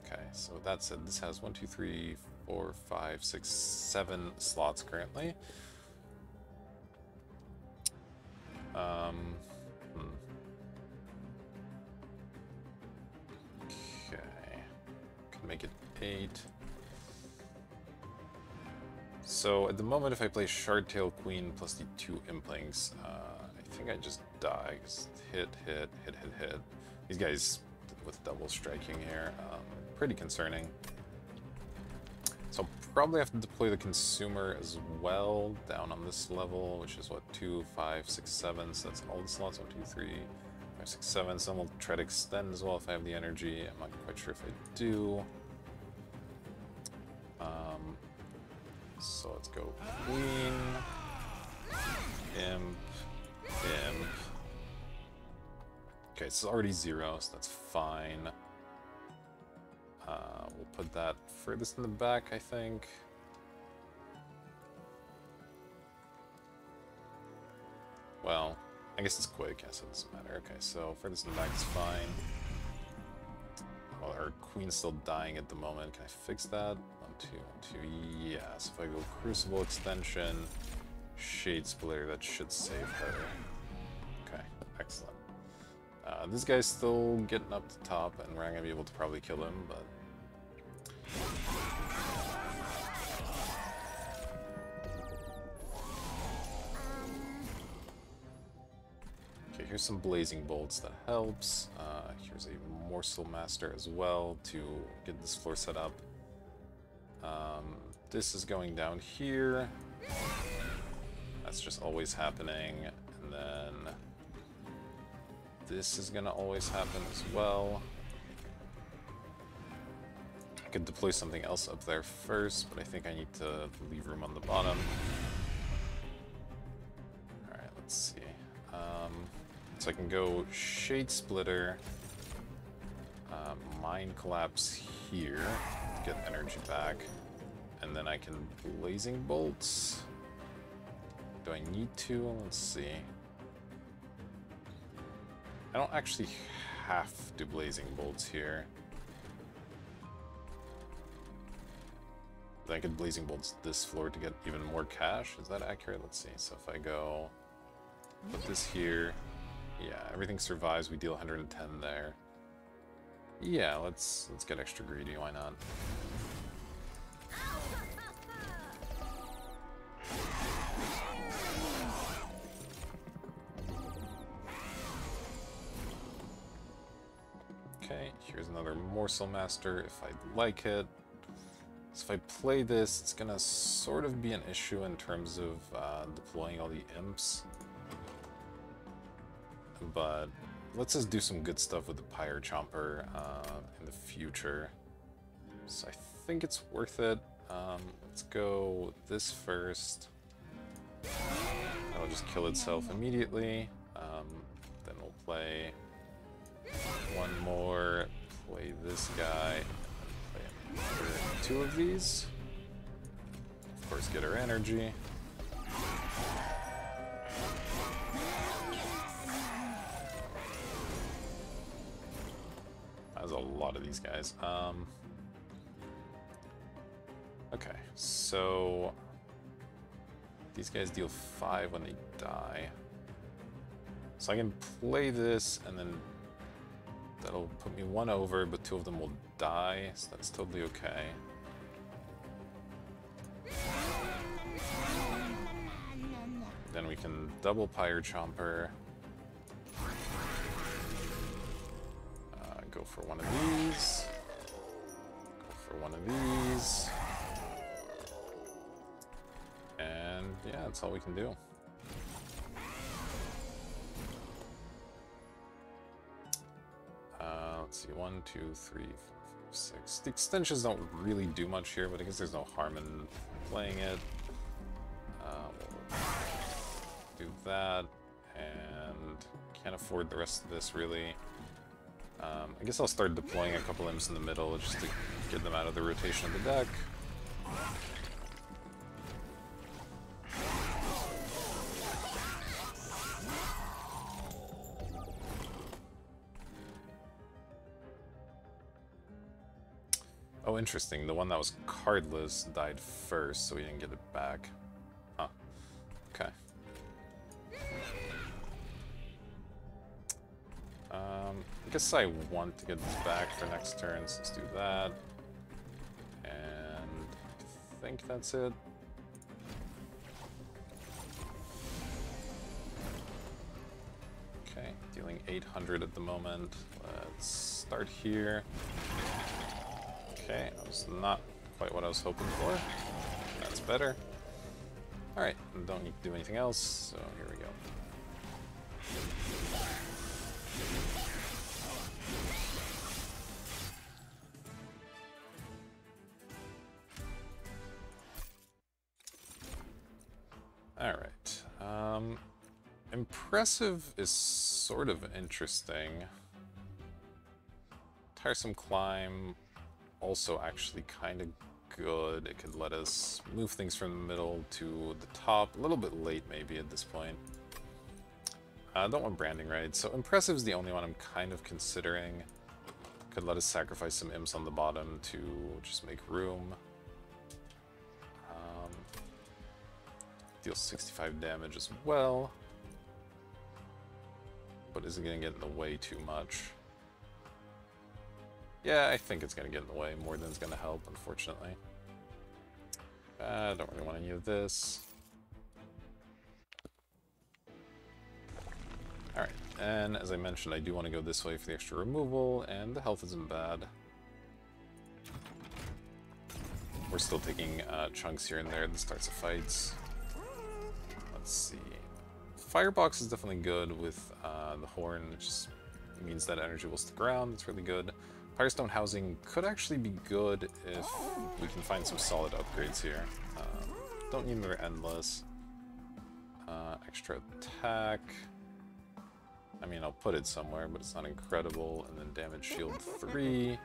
Okay, so with that said, this has 1, 2, 3, 4, 5, 6, 7 slots currently. Okay. Can make it 8. So at the moment, if I play Shardtail Queen plus the 2 Implings, I think I just die. Hit, hit, hit, hit, hit. These guys with double striking here, pretty concerning. So I'll probably have to deploy the Consumer as well down on this level, which is what, 2, 5, 6, 7. So that's all the slots. 1, 2, 3, 5, 6, 7. Some will try to extend as well if I have the energy. I'm not quite sure if I do. So let's go Queen, Imp, Imp. Okay, it's already 0, so that's fine. We'll put that furthest in the back, I think. Well, I guess it's quick, so it doesn't matter. Okay, so furthest in the back is fine. Well, our Queen's still dying at the moment. Can I fix that? 1, 2, 1, 2. Yes. If I go Crucible Extension, Shade Splitter, that should save her. Okay, excellent. This guy's still getting up to top, and we're not gonna be able to probably kill him, but. Okay, here's some Blazing Bolts that helps. Here's a Morsel Master as well to get this floor set up. This is going down here. That's just always happening. And then this is gonna always happen as well. I could deploy something else up there first, but I think I need to leave room on the bottom. Alright, let's see. So I can go Shade Splitter, Mind Collapse here to get energy back, and then I can Blazing Bolts. Do I need to? Let's see. I don't actually have to Blazing Bolts here. I could Blazing Bolts this floor to get even more cash. Is that accurate? Let's see. So if I go put this here, yeah, everything survives. We deal 110 there. Yeah, let's get extra greedy. Why not? Okay, here's another Morsel Master if I like it. So if I play this, it's gonna sort of be an issue in terms of deploying all the imps. But let's just do some good stuff with the Pyre Chomper in the future. So I think it's worth it. Let's go this first. That'll just kill itself immediately. Then we'll play one more, play this guy, play another 2 of these. Of course, get our energy. There's a lot of these guys. Okay, so these guys deal 5 when they die. So I can play this, and then that'll put me 1 over, but 2 of them will die, so that's totally okay. Then we can double Pyre Chomper. Go for one of these. Go for one of these. And yeah, that's all we can do. Let's see, 1, 2, 3, 4, 5, 6. The extensions don't really do much here, but I guess there's no harm in playing it. We'll do that, and can't afford the rest of this really. I guess I'll start deploying a couple imps in the middle just to get them out of the rotation of the deck. Oh, interesting. The one that was cardless died first, so we didn't get it back. Huh. Okay. I guess I want to get this back for next turn, so let's do that. And I think that's it. Okay, dealing 800 at the moment. Let's start here. Okay, that was not quite what I was hoping for. That's better. Alright, don't need to do anything else, so here we go. Alright, impressive is sort of interesting. Tiresome Climb, also actually kind of good. It could let us move things from the middle to the top, a little bit late maybe at this point. I don't want Branding Right, so Impressive is the only one I'm kind of considering. Could let us sacrifice some imps on the bottom to just make room. Deals 65 damage as well. But is it going to get in the way too much? Yeah, I think it's going to get in the way more than it's going to help, unfortunately. I don't really want any of this. Alright, and as I mentioned, I do want to go this way for the extra removal, and the health isn't bad. We're still taking chunks here and there at the starts of fights. Let's see. Firebox is definitely good with the horn, which just means that energy will stick around. It's really good. Firestone Housing could actually be good if we can find some solid upgrades here. Don't need another Endless. Extra attack. I mean, I'll put it somewhere, but it's not incredible. And then Damage Shield 3.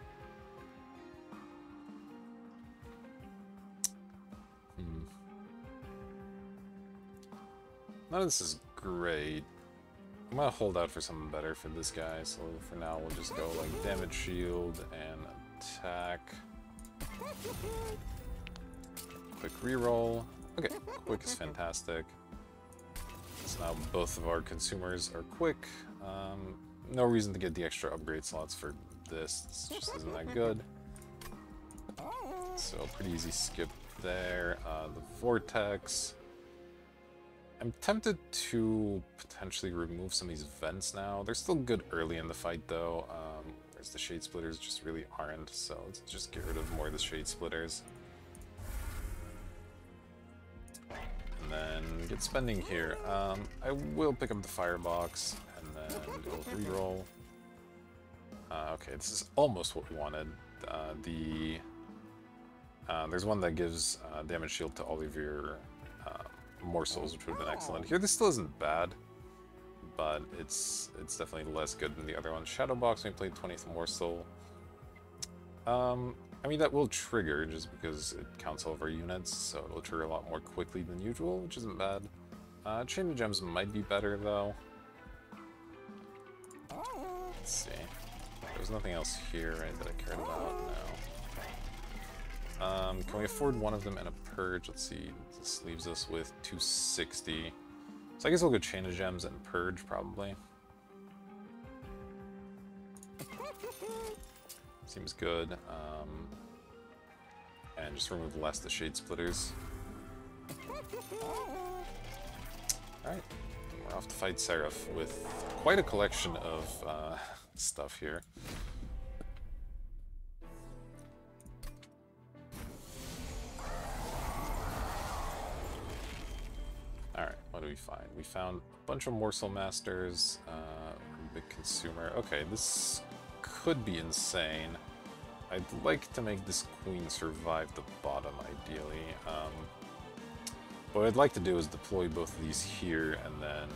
None of this is great. I'm gonna hold out for something better for this guy, so for now we'll just go like Damage Shield and attack. Quick reroll. Okay, quick is fantastic. So now both of our consumers are quick. No reason to get the extra upgrade slots for this. It just isn't that good. So pretty easy skip there. The Vortex. I'm tempted to potentially remove some of these vents now. They're still good early in the fight though. There's the Shade Splitters just really aren't, so let's just get rid of more of the Shade Splitters. And then get spending here. I will pick up the Firebox and then do a reroll. Okay, this is almost what we wanted. There's one that gives damage shield to all of your Morsels, which would have been excellent. Here, this still isn't bad, but it's definitely less good than the other one. Shadowbox, we played 20th Morsel. I mean, that will trigger just because it counts all of our units, so it'll trigger a lot more quickly than usual, which isn't bad. Chain of Gems might be better, though. Let's see. There's nothing else here, right, that I cared about? No. Can we afford one of them and a Purge? Let's see. This leaves us with 260. So I guess we'll go Chain of Gems and Purge, probably. Seems good. And just remove less the Shade Splitters. Alright. We're off to fight Seraph with quite a collection of stuff here. Alright, what do we find? We found a bunch of Morsel Masters, big consumer. Okay, this could be insane. I'd like to make this queen survive the bottom, ideally. What I'd like to do is deploy both of these here and then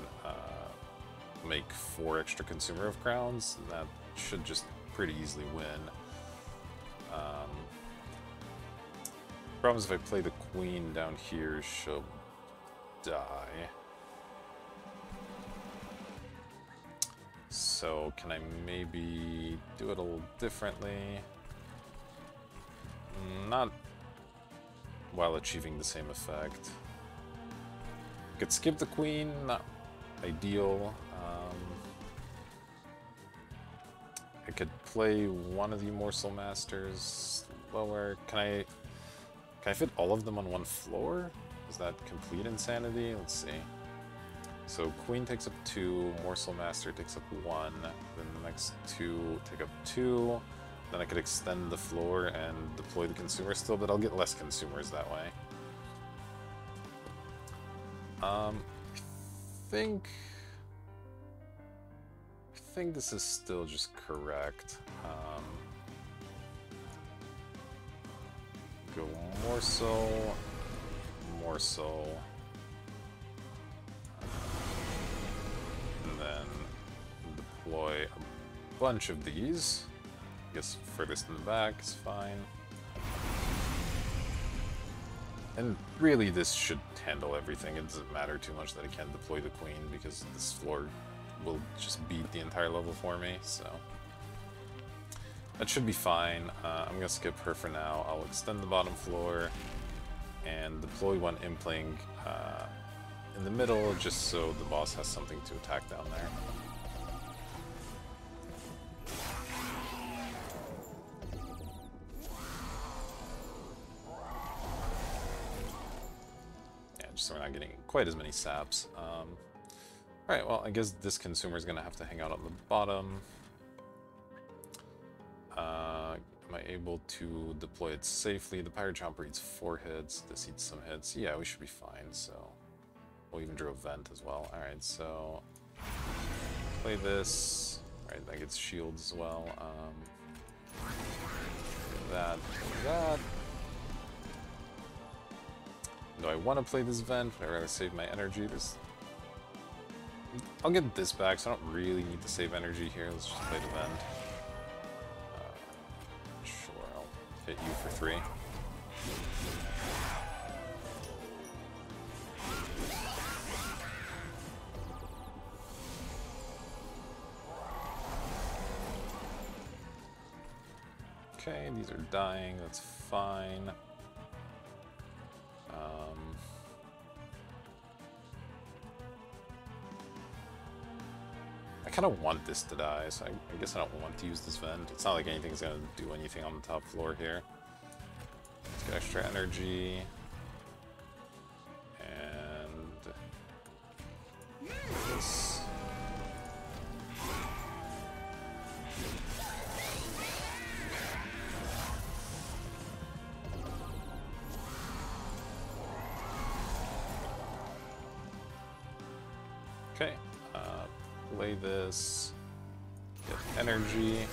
make 4 extra consumer of crowns. That should just pretty easily win. Problem is if I play the queen down here, she'll die. So can I maybe do it a little differently? Not while achieving the same effect. Could skip the queen, not ideal. I could play one of the Morsel Masters lower. Can I fit all of them on one floor? Is that complete insanity? Let's see. So Queen takes up 2, Morsel Master takes up 1, then the next 2 take up 2. Then I could extend the floor and deploy the consumer still, but I'll get less consumers that way. I think this is still just correct. Go Morsel, Morsel, and then deploy a bunch of these. I guess furthest in the back is fine. And really this should handle everything. It doesn't matter too much that I can't deploy the queen because this floor will just beat the entire level for me, so that should be fine. I'm gonna skip her for now. I'll extend the bottom floor and deploy one impling in the middle just so the boss has something to attack down there. So we're not getting quite as many saps. Alright, well, I guess this consumer is going to have to hang out on the bottom. Am I able to deploy it safely? The Pirate Chomper eats 4 hits, this eats some hits. Yeah, we should be fine, so we'll even draw a vent as well. Alright, so play this. Alright, that gets shields as well. That. Do I want to play this vent? Would I rather save my energy? I'll get this back, so I don't really need to save energy here. Let's just play the vent. Sure, I'll hit you for 3. Okay, these are dying, that's fine. I kind of want this to die, so I guess I don't want to use this vent. It's not like anything's going to do anything on the top floor here. Let's get extra energy. And this. Okay. Play this, get energy.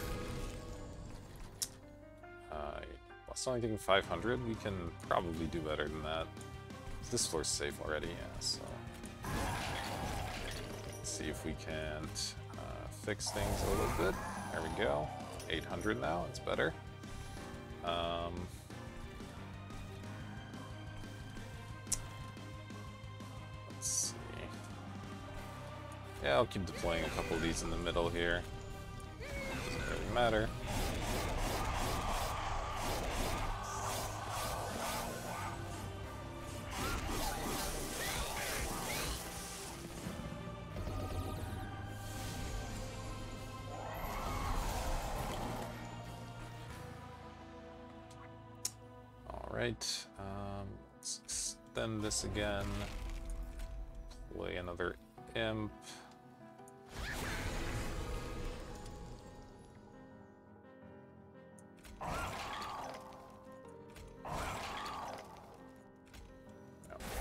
Well, it's only taking 500. We can probably do better than that. This floor's safe already, yeah, so. Let's see if we can't fix things a little bit. There we go. 800 now, it's better. Let's see. Yeah, I'll keep deploying a couple of these in the middle here. Doesn't really matter. Alright, let's extend this again. Play another imp.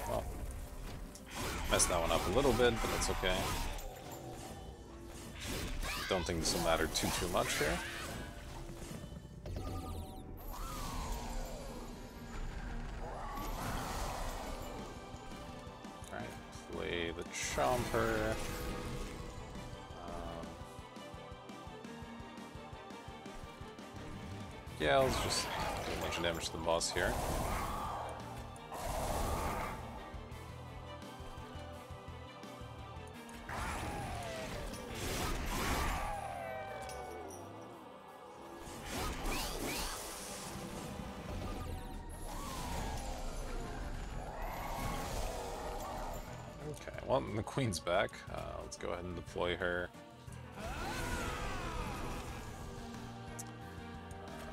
Well, messed that one up a little bit, but that's okay. Don't think this will matter too much here. Alright, play the Chomper. Yeah, let's just do a bunch of damage to the boss here. Well, the queen's back. Let's go ahead and deploy her.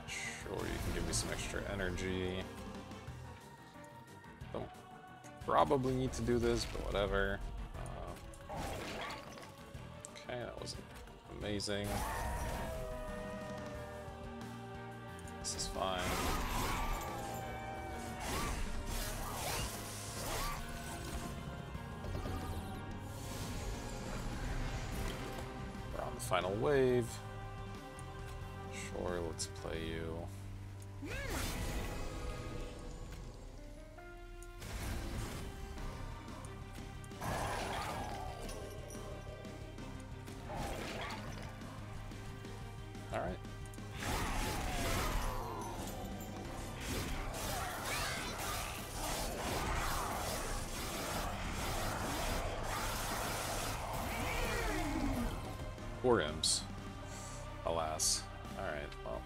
Sure, you can give me some extra energy. Don't probably need to do this, but whatever. Okay, that was amazing. This is fine. We're on the final wave. Sure, let's play you. Alright. Poor imps. Alas. Alright, well.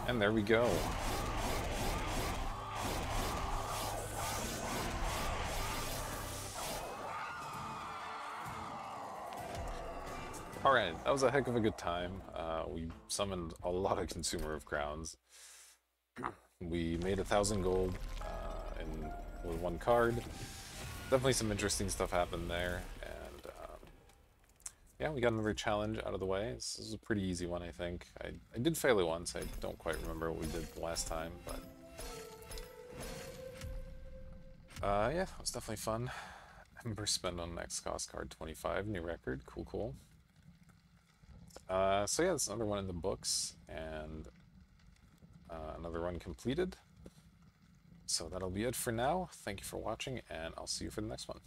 And there we go. Alright, that was a heck of a good time. We summoned a lot of Consumer of Crowns. We made 1,000 gold with one card. Definitely some interesting stuff happened there, and yeah, we got another challenge out of the way. This is a pretty easy one, I think. I did fail it once. I don't quite remember what we did the last time, but yeah, it was definitely fun. Ember spend on next cost card 25, new record, cool. So yeah, that's another one in the books, and another run completed. So that'll be it for now. Thank you for watching, and I'll see you for the next one.